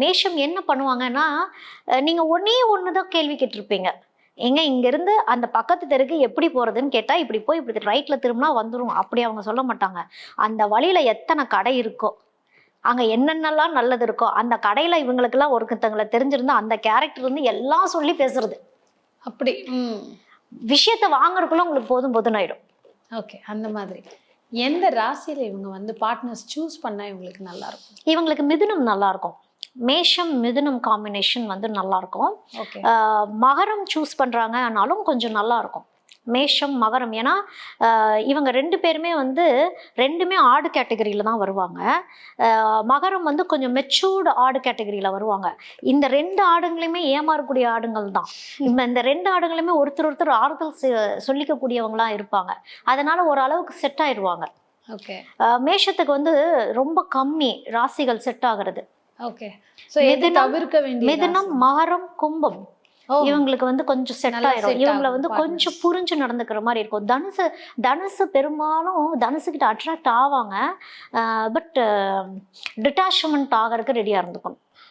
மேஷம் என்ன பண்ணுவாங்கன்னா, நீங்க ஒண்ணே ஒண்ணு தான் கேள்வி கேட்டிருப்பீங்க. ஏங்க இங்கேருந்து அந்த பக்கத்து தெருக்கு எப்படி போறதுன்னு கேட்டா, இப்படி போய் இப்படி ரைட்ல திரும்புனா வந்துரும். அப்படி அவங்க சொல்ல மாட்டாங்க. அந்த வழியில எத்தன கடை இருக்கோ, அங்க என்னென்னலாம் நல்லது இருக்கோ, அந்த கடையில இவங்களுக்கெல்லாம் ஒருத்தங்கள தெரிஞ்சிருந்தா, அந்த கேரக்டர் வந்து எல்லாம் சொல்லி பேசுறது. அப்படி. விஷயத்த வாங்குறதுக்குள்ள உங்களுக்கு போதும் போதும்னு ஆயிடும். ஓகே. அந்த மாதிரி. எந்த ராசியில இவங்க வந்து பார்ட்னர்ஸ் சூஸ் பண்ணா இவங்களுக்கு நல்லா இருக்கும்? இவங்களுக்கு மிதுனம் நல்லா இருக்கும். மேஷம் மிதுனம் காம்பினேஷன் வந்து நல்லா இருக்கும். ஓகே. மகரம் சூஸ் பண்றாங்கனாலும் கொஞ்சம் நல்லா இருக்கும். மேஷம் மகரம் ஏன்னா இவங்க 2 பேருமே வந்து 2மே ஆடு கேட்டகரியில தான் வருவாங்க. மகரம் வந்து கொஞ்சம் மெச்சூர்டு ஆடு கேட்டகரியில வருவாங்க. இந்த 2 ஆடுங்களையுமே ஏமாறக்கூடிய ஆடுங்கள் தான். இந்த 2 ஆடுங்களுமே ஒருத்தர் ஆறுதல் சொல்லிக்கக்கூடியவங்களா இருப்பாங்க. அதனால ஓரளவுக்கு செட் ஆயிடுவாங்க. ஓகே. மேஷத்துக்கு வந்து ரொம்ப கம்மி ராசிகள் செட் ஆகிறது. ஓகே. சோ எது தவிர்க்க வேண்டிய மிதுனம், மகரம், கும்பம் இவங்களுக்கு வந்து கொஞ்சம் செட் ஆயிரும். இவங்களை வந்து கொஞ்சம் புரிஞ்சு நடந்துக்கிற மாதிரி இருக்கும். தனுசு பெரும்பாலும் தனுசு கிட்ட அட்ராக்ட் ஆவாங்க. பட் டிட்டாச்மெண்ட் ஆகிறதுக்கு ரெடியா இருந்துக்கணும்.